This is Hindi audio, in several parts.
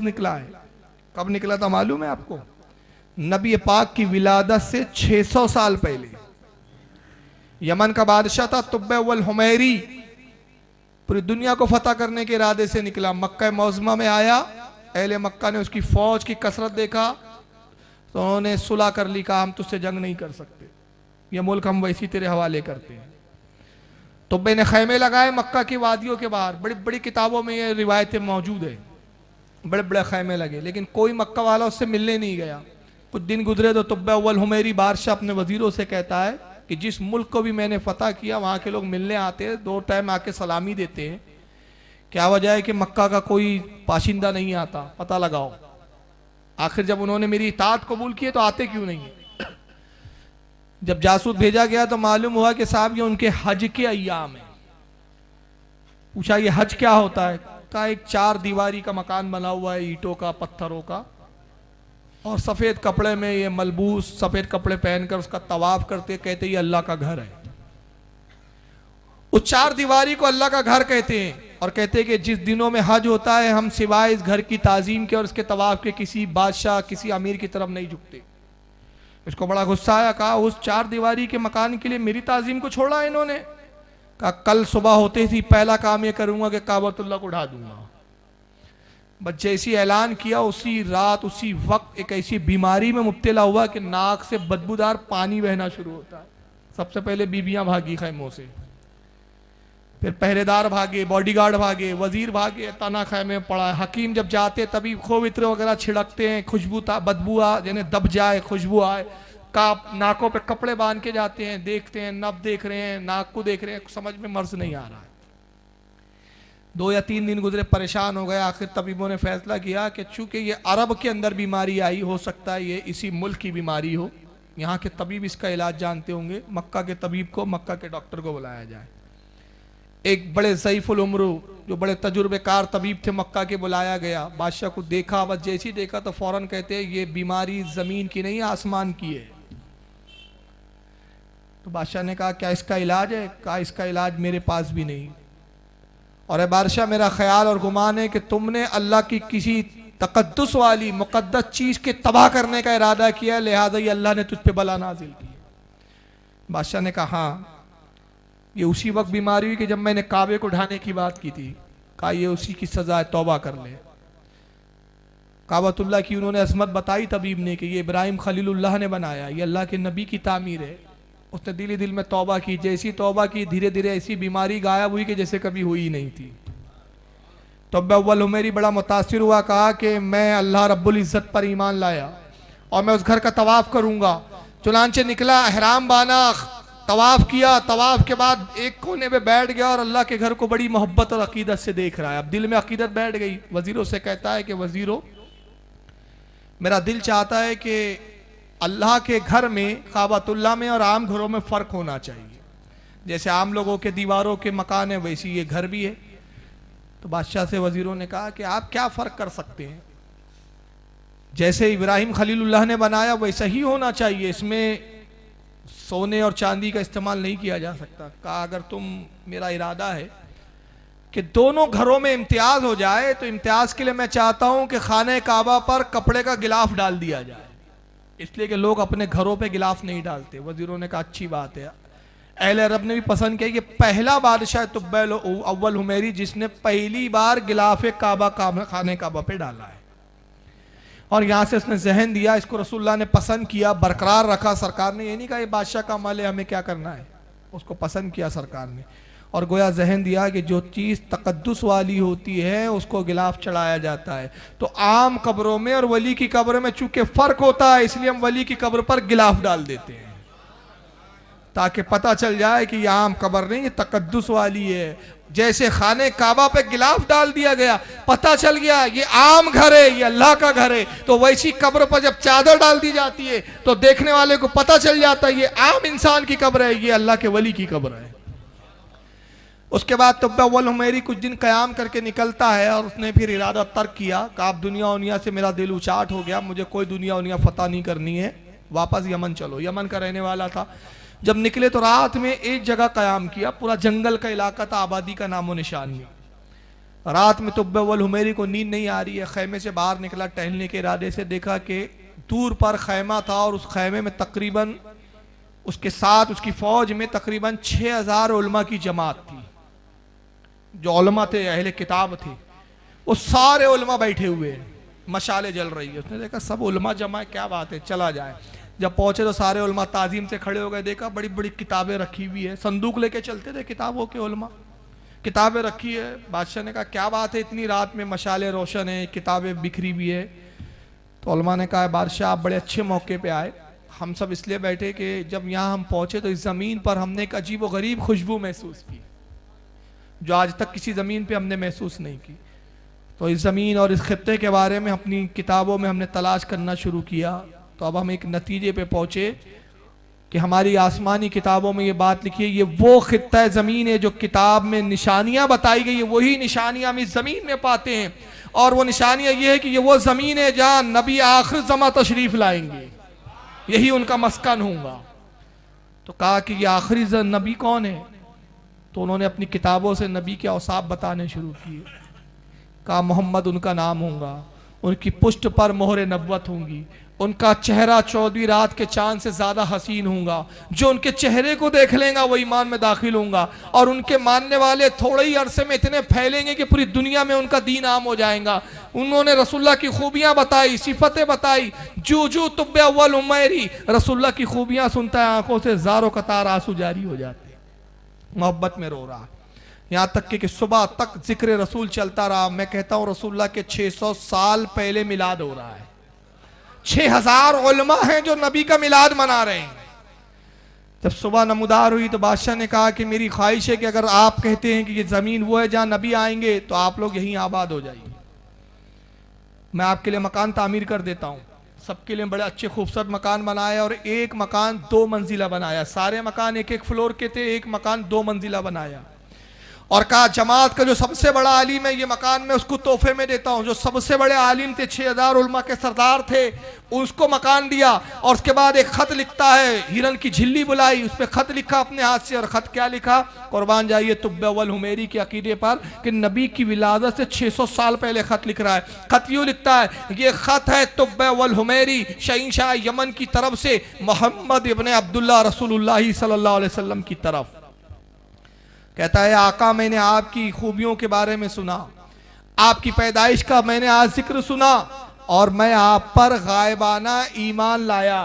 निकला है। कब निकला था मालूम है आपको? नबी पाक की विलादत से 600 साल पहले। यमन का बादशाह था तुब्बे हुमैरी, पूरी दुनिया को फतह करने के इरादे से निकला। मक्का मौज़मा में आया, अहले मक्का ने उसकी फौज की कसरत देखा तो उन्होंने सुलह कर ली, कहा हम तुझसे जंग नहीं कर सकते, ये मुल्क हम वैसी तेरे हवाले करते हैं। तुब्बे ने खैमे लगाए मक्का की वादियों के बाहर, बड़ी बड़ी किताबों में ये रिवायतें मौजूद है, बड़े बड़े खैमे लगे, लेकिन कोई मक्का वाला उससे मिलने नहीं गया। कुछ दिन गुजरे तो तुब्बे हुमैरी बादशाह अपने वजीरों से कहता है कि जिस मुल्क को भी मैंने फतह किया वहाँ के लोग मिलने आते हैं, 2 टाइम आके सलामी देते हैं, क्या वजह है कि मक्का का कोई बाशिंदा नहीं आता, पता लगाओ। आखिर जब उन्होंने मेरी इताअत कबूल की तो आते क्यों नहीं? जब जासूस भेजा गया तो मालूम हुआ कि साहब ये उनके हज के अय्याम है। पूछा ये हज क्या होता है? कहा एक 4 दीवारी का मकान बना हुआ है ईंटों का, पत्थरों का, और सफेद कपड़े में ये मलबूस सफेद कपड़े पहनकर उसका तवाफ करते, कहते ये अल्लाह का घर है। उस 4 दीवारी को अल्लाह का घर कहते हैं और कहते हैं कि जिस दिनों में हज होता है हम सिवाय इस घर की ताजीम के और इसके तवाफ के किसी बादशाह किसी अमीर की तरफ नहीं झुकते। इसको बड़ा गुस्सा आया, कहा उस 4 दीवारी के मकान के लिए मेरी ताजीम को छोड़ा इन्होंने। कहा कल सुबह होते ही पहला काम ये करूंगा कि काबतुल्लाह को उठा दूंगा। बस जैसी ऐलान किया उसी रात उसी वक्त एक ऐसी बीमारी में मुब्तला हुआ कि नाक से बदबूदार पानी बहना शुरू होता है। सबसे पहले बीबियां भागी खैमों से, फिर पहरेदार भागे, बॉडीगार्ड भागे, वजीर भागे, तना खैमे पड़ा। हकीम जब जाते तभी खूब इत्र वगैरह छिड़कते हैं, खुशबू बदबू आ यानी दब जाए, खुशबू आए। नाकों पे कपड़े बांध के जाते हैं, देखते हैं नब देख रहे हैं, नाक को देख रहे हैं, समझ में मर्ज नहीं आ रहा है। 2 या 3 दिन गुजरे, परेशान हो गए। आखिर तबीबों ने फैसला किया कि चूंकि ये अरब के अंदर बीमारी आई, हो सकता है ये इसी मुल्क की बीमारी हो, यहाँ के तबीब इसका इलाज जानते होंगे, मक्का के तबीब को, मक्का के डॉक्टर को बुलाया जाए। एक बड़े ज़ईफुल उम्र जो बड़े तजुर्बेकार तबीब थे मक्का के बुलाया गया। बादशाह को देखा, बस जैसी देखा तो फौरन कहते हैं ये बीमारी ज़मीन की नहीं आसमान की है। तो बादशाह ने कहा क्या इसका इलाज है? कहा इसका इलाज मेरे पास भी नहीं, और बादशाह मेरा ख्याल और गुमान है कि तुमने अल्लाह की किसी तकद्दुस वाली मुकद्दस चीज़ के तबाह करने का इरादा किया, लिहाजा ये अल्लाह ने तुझ पे बला नाजिल की। बादशाह ने कहा हाँ, ये उसी वक्त बीमारी हुई कि जब मैंने काबे को ढाने की बात की थी। कहा ये उसी की सजा है, तौबा कर ले। काबतुल्लाह की उन्होंने अजमत बताई तबीब ने कि ये इब्राहिम खलीलुल्लाह ने बनाया, ये अल्लाह के नबी की तामीर है। उसने दिल ही दिल में तौबा की, जैसी तौबा की धीरे धीरे ऐसी बीमारी गायब हुई कि जैसे कभी हुई ही नहीं थी। तो अव्वल हुमैरी बड़ा मुतासिर हुआ, कहा कि मैं अल्लाह रब्बुल इज़्ज़त पर ईमान लाया और मैं उस घर का तवाफ करूंगा। चुनांचे निकला, अहराम बाना, तवाफ किया। तवाफ के बाद एक कोने पे बैठ गया और अल्लाह के घर को बड़ी मोहब्बत और अकीदत से देख रहा है। अब दिल में अकीदत बैठ गई। वजीरों से कहता है कि वजीरों, मेरा दिल चाहता है कि अल्लाह के घर में, काबतुल्लाह में और आम घरों में फ़र्क होना चाहिए। जैसे आम लोगों के दीवारों के मकान है वैसी ये घर भी है। तो बादशाह से वजीरों ने कहा कि आप क्या फ़र्क कर सकते हैं? जैसे इब्राहिम खलीलुल्लाह ने बनाया वैसा ही होना चाहिए, इसमें सोने और चांदी का इस्तेमाल नहीं किया जा सकता। कहा अगर तुम, मेरा इरादा है कि दोनों घरों में इम्तियाज हो जाए, तो इम्तियाज के लिए मैं चाहता हूं कि खाने काबा पर कपड़े का गिलाफ डाल दिया जाए, इसलिए कि लोग अपने घरों पे गिलाफ नहीं डालते। वजीरों ने कहा अच्छी बात है। अहले अरब ने भी पसंद किया कि पहला बादशाह तुब्बे अव्वल हुमैरी जिसने पहली बार गिलाफ काबा खाने काबा पे डाला है, और यहाँ से उसने जहन दिया, इसको रसूलुल्लाह ने पसंद किया, बरकरार रखा। सरकार ने ये नहीं कहा ये बादशाह का अमल है, हमें क्या करना है, उसको पसंद किया सरकार ने, और गोया जहन दिया कि जो चीज़ तकद्दुस वाली होती है उसको गिलाफ चढ़ाया जाता है। तो आम कब्रों में और वली की कब्र में चूंकि फ़र्क होता है, इसलिए हम वली की कब्र पर गिलाफ डाल देते हैं, ताकि पता चल जाए कि ये आम कब्र नहीं, ये तकद्दुस वाली है। जैसे खाने काबा पे गिलाफ डाल दिया गया, पता चल गया ये आम घर है, ये अल्लाह का घर है, तो वैसी कब्र पर जब चादर डाल दी जाती है तो देखने वाले को पता चल जाता है ये आम इंसान की कब्र है, ये अल्लाह के वली की कब्र है। उसके बाद तुब्बे अव्वल हुमैरी कुछ दिन क़याम करके निकलता है और उसने फिर इरादा तर्क किया कि आप दुनिया उनिया से मेरा दिल उचाट हो गया, मुझे कोई दुनिया उनिया फतह नहीं करनी है, वापस यमन चलो। यमन का रहने वाला था। जब निकले तो रात में एक जगह क़याम किया, पूरा जंगल का इलाका था, आबादी का नामो निशान नहीं। रात में तुब्बे वल हुमैरी को नींद नहीं आ रही है, खैमे से बाहर निकला टहलने के इरादे से, देखा कि दूर पर खैमा था और उस खैमे में तकरीबन उसके साथ उसकी फौज में तकरीबन 6000 उलमा की जमात थी। जो उलमा थे, अहले किताब थे, वो सारे उलमा बैठे हुए हैं, मशाले जल रही है। उसने देखा सब उलमा जमा है, क्या बात है, चला जाए। जब पहुंचे तो सारे उलमा ताजीम से खड़े हो गए, देखा बड़ी बड़ी किताबें रखी हुई है, संदूक लेके चलते थे किताबों के उलमा, किताबें रखी है। बादशाह ने कहा क्या बात है, इतनी रात में मशाले रोशन है, किताबें बिखरी हुई है। तो उलमा ने कहा बादशाह आप बड़े अच्छे मौके पे आए, हम सब इसलिए बैठे कि जब यहाँ हम पहुंचे तो इस ज़मीन पर हमने एक अजीब व गरीब खुशबू महसूस की जो आज तक किसी ज़मीन पे हमने महसूस नहीं की। तो इस ज़मीन और इस खित्ते के बारे में अपनी किताबों में हमने तलाश करना शुरू किया, तो अब हम एक नतीजे पे पहुंचे कि हमारी आसमानी किताबों में ये बात लिखी है, ये वो खित्ता ज़मीन है जो किताब में निशानियां बताई गई है, वही निशानियां हम इस ज़मीन में पाते हैं। और वो निशानियां ये है कि ये वो ज़मीन है जहां नबी आखिर ज़मा तशरीफ लाएंगे, यही उनका मस्कन होगा। तो कहा कि ये आखिरी नबी कौन है, तो उन्होंने अपनी किताबों से नबी के औसाफ बताने शुरू किए। कहा मोहम्मद उनका नाम होगा, उनकी पुष्ट पर मोहर नब्वत होंगी, उनका चेहरा 14वीं रात के चांद से ज्यादा हसीन होगा, जो उनके चेहरे को देख लेगा वो ईमान में दाखिल होगा, और उनके मानने वाले थोड़े ही अरसे में इतने फैलेंगे कि पूरी दुनिया में उनका दीन आम हो जाएगा। उन्होंने रसूलुल्लाह की खूबियां बताई, सिफतें बताई। जू तुब्बे अव्वल उमैरी, रसूलुल्लाह की खूबियां सुनता है, आंखों से ज़ारो कतार आंसू जारी हो जाते, मोहब्बत में रो रहा। यहाँ तक कि सुबह तक जिक्र रसूल चलता रहा। मैं कहता हूँ रसूलुल्लाह के 600 साल पहले मिलाद हो रहा है, 6000 उलमा हैं जो नबी का मिलाद मना रहे हैं। जब सुबह नमूदार हुई तो बादशाह ने कहा कि मेरी ख्वाहिश है कि अगर आप कहते हैं कि ये ज़मीन वो है जहाँ नबी आएंगे तो आप लोग यहीं आबाद हो जाइए, मैं आपके लिए मकान तामीर कर देता हूँ। सबके लिए बड़े अच्छे खूबसूरत मकान बनाया और एक मकान 2 मंजिला बनाया। सारे मकान 1-1 फ्लोर के थे, एक मकान 2 मंजिला बनाया। और कहा जमात का जो सबसे बड़ा आलिम है ये मकान मैं उसको तोहफे में देता हूँ। जो सबसे बड़े आलिम थे, 6000 उलमा के सरदार थे, उसको मकान दिया। और उसके बाद एक खत लिखता है, हिरन की झिल्ली बुलाई, उस पर खत लिखा अपने हाथ से। और खत क्या लिखा, कुर्बान जाइए तुब्बे अव्वल हुमैरी के अकीदे पर कि नबी की विलादत से 600 साल पहले खत लिख रहा है। खत यूँ लिखता है, ये खत है तुब्बे अव्वल हुमैरी शहंशाह यमन की तरफ से मोहम्मद इब्ने अब्दुल्लाह रसूलुल्लाह सल्लल्लाहु अलैहि वसल्लम की तरफ। कहता है आका मैंने आपकी खूबियों के बारे में सुना, आपकी पैदाइश का मैंने आज जिक्र सुना, और मैं आप पर गायबाना ईमान लाया।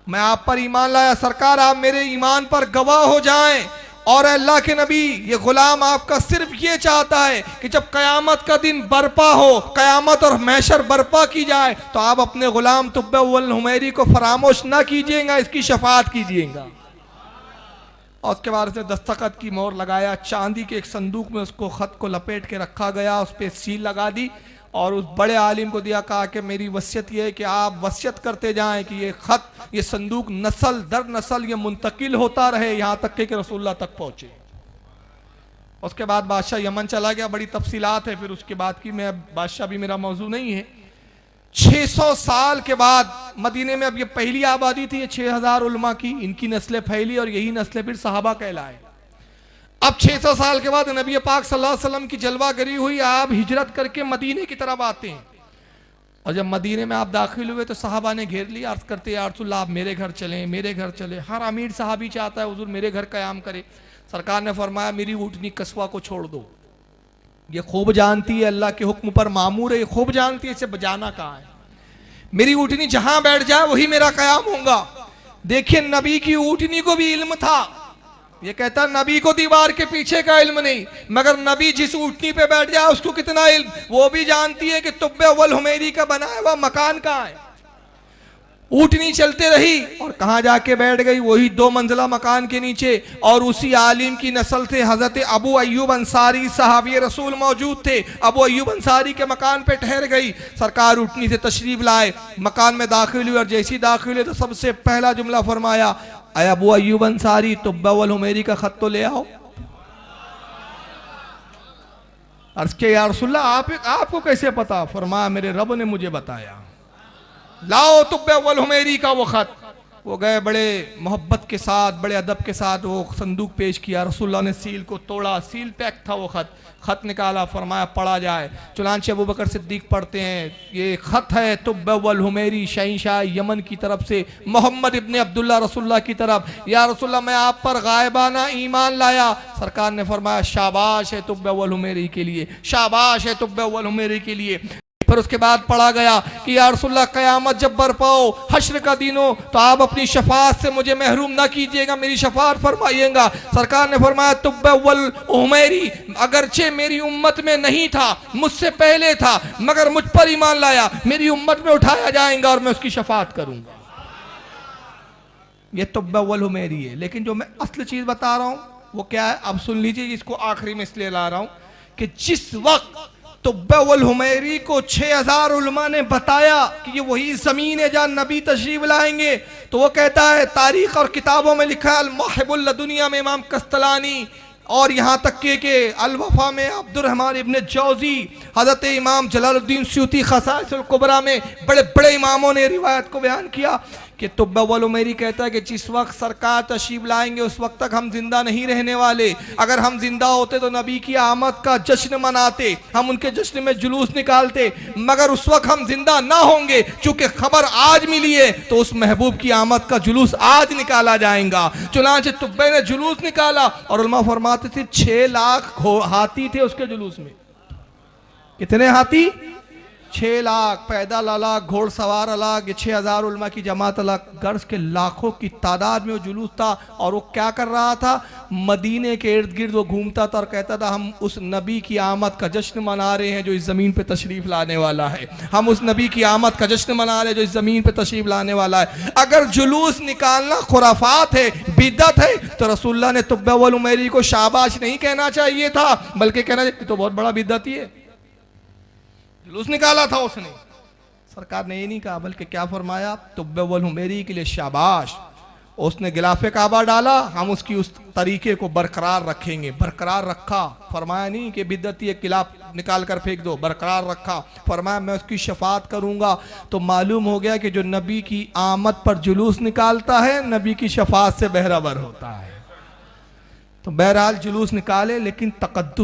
मैं आप पर ईमान लाया, सरकार आप मेरे ईमान पर गवाह हो जाएं। और अल्लाह के नबी, ये गुलाम आपका सिर्फ ये चाहता है कि जब कयामत का दिन बर्पा हो, कयामत और महशर बर्पा की जाए, तो आप अपने गुलाम तुब्बे अव्वल हुमैरी को फरामोश ना कीजिएगा, इसकी शफाअत कीजिएगा। और उसके बाद उसने दस्तखत की मोहर लगाया। चांदी के एक संदूक में उसको खत को लपेट के रखा गया, उस पर सील लगा दी और उस बड़े आलिम को दिया। कहा कि मेरी वसीयत ये है कि आप वसीयत करते जाएं कि ये खत, ये संदूक नस्ल दर नस्ल ये मुंतकिल होता रहे, यहाँ तक कि रसूलुल्लाह तक पहुंचे। उसके बाद बादशाह यमन चला गया। बड़ी तफसीलात है फिर उसके बाद की, मैं बादशाह भी मेरा मौजू नहीं है। 600 साल के बाद मदीने में, अब ये पहली आबादी थी ये 6000 उलमा की, इनकी नस्लें फैली और यही नस्लें फिर सहाबा कहलाए। अब 600 साल के बाद नबी पाक सल्लल्लाहु अलैहि वसल्लम की जलवागरी हुई, आप हिजरत करके मदीने की तरफ आते हैं। और जब मदीने में आप दाखिल हुए तो सहाबा ने घेर लिया, अर्ज करते या रसूलल्लाह आप मेरे घर चलें, मेरे घर चले। हर अमीर सहाबी चाहता है हुजूर मेरे घर कयाम करे। सरकार ने फरमाया मेरी ऊँटनी कस्वा को छोड़ दो, ये खूब जानती है अल्लाह के हुक्म पर मामूर है, ये खूब जानती है इसे बजाना कहाँ है। मेरी ऊँटनी जहां बैठ जाए वही मेरा कयाम होगा। देखिए नबी की ऊँटनी को भी इल्म था। ये कहता नबी को दीवार के पीछे का इल्म नहीं, मगर नबी जिस ऊँटनी पे बैठ जाए उसको कितना इल्म, वो भी जानती है कि तुब्बे अव्वल हुमैरी का बनाया हुआ मकान कहाँ है। ऊँटनी चलते रही और कहाँ जाके बैठ गई, वही 2 मंजिला मकान के नीचे। और उसी आलिम की नस्ल से हजरत अबू अय्यूब अंसारी सहाबी रसूल मौजूद थे। अबू अय्यूब अंसारी के मकान पे ठहर गई। सरकार ऊँटनी से तशरीफ लाए, मकान में दाखिल हुई और जैसी दाखिल हुई तो सबसे पहला जुमला फरमाया, अय अबू अय्यूब अंसारी तुब्बे अव्वल हुमैरी का खत तो ले आओ। अर्ज के या रसूलल्लाह आपको कैसे पता? फरमाया मेरे रब ने मुझे बताया। लाओ तुब्बे अव्वल हुमैरी का वो खत। वो गए, बड़े मोहब्बत के साथ, बड़े अदब के साथ वो संदूक पेश किया। रसूलुल्लाह ने सील को तोड़ा, सील पैक था वो खत निकाला, फरमाया पढ़ा जाए। चुनांचे अबू बकर सिद्दीक पढ़ते हैं, ये खत है तुब्ब वल हुमैरी शहंशाह यमन की तरफ से मोहम्मद इब्ने अब्दुल्ला रसूलुल्लाह की तरफ। या रसूलुल्लाह मैं आप पर गायबाना ईमान लाया। सरकार ने फरमाया शाबाश है तुब्ब वल हुमैरी के लिए, शाबाश है तुब्ब वल हुमैरी के लिए। फिर उसके बाद पढ़ा गया कि या रसूलुल्लाह क़यामत जब बरपा हो, हश्र का दिन हो, तो आप अपनी शफाअत से मुझे महरूम ना कीजिएगा, मेरी शफाअत फरमाइएगा। सरकार ने फरमाया तुब्ब वल हुमैरी, अगरचे मेरी उम्मत में नहीं था, मुझसे पहले था, मगर मुझ पर ईमान लाया, मेरी उम्मत में उठाया जाएगा और मैं उसकी शफाअत करूंगा। ये तुब्ब वल हुमैरी है। लेकिन जो मैं असली चीज बता रहा हूं वो क्या है, अब सुन लीजिए। इसको आखिरी में इसलिए ला रहा हूं कि जिस वक्त तुब्ब वल हुमैरी को 6000 उलमा ने बताया कि ये वही जमीन है जहां नबी तशरीफ लाएंगे, तो वो कहता है, तारीख और किताबों में लिखा है, अल-मवाहिबुल लदुनिया में इमाम कस्तलानी, और यहाँ तक के अल-वफा में अब्दुर्रहमान इब्ने जौजी, हजरत इमाम जलालुद्दीन सूती खसाइसुल कुबरा में बड़े बड़े इमामों ने रिवायत को बयान किया कि तुब्ब वल हुमैरी कहता है कि जिस वक्त सरकार तशरीफ लाएंगे उस वक्त तक हम जिंदा नहीं रहने वाले। अगर हम जिंदा होते तो नबी की आमद का जश्न मनाते, हम उनके जश्न में जुलूस निकालते, मगर उस वक्त हम जिंदा ना होंगे। चूंकि खबर आज मिली है तो उस महबूब की आमद का जुलूस आज निकाला जाएगा। चुनांचे तुब्बे ने जुलूस निकाला और उलमा फरमाते थे 6 लाख हाथी थे उसके जुलूस में। कितने हाथी? 6 लाख। पैदल अलग, घोड़सवार अलग, 6000 उलमा की जमात अलग, गर्ज के लाखों की तादाद में वो जुलूस था। और वो क्या कर रहा था? मदीने के इर्द गिर्द वो घूमता था और कहता था, हम उस नबी की आमद का जश्न मना रहे हैं जो इस ज़मीन पे तशरीफ़ लाने वाला है। हम उस नबी की आमद का जश्न मना रहे हैं जो इस ज़मीन पे तशरीफ़ लाने वाला है। अगर जुलूस निकालना खुराफात है, बिदअत है, तो रसूलुल्लाह ने तुब्ब वल हुमैरी को शाबाश नहीं कहना चाहिए था, बल्कि कहना चाहिए तो बहुत बड़ा बिदअती है, जुलूस निकाला था उसने। सरकार ने ये नहीं कहा, बल्कि क्या फरमाया, तुब्ब वल हुमैरी के लिए शाबाश। उसने गिलाफे काबा डाला, हम उसकी उस तरीके को बरकरार रखेंगे। बरकरार रखा, फरमाया नहीं कि बिदअती गिलाफ निकाल कर फेंक दो, बरकरार रखा। फरमाया मैं उसकी शफात करूंगा। तो मालूम हो गया कि जो नबी की आमद पर जुलूस निकालता है नबी की शफात से बहराबर होता है। तो बहरहाल जुलूस निकाले, लेकिन तकद्दुस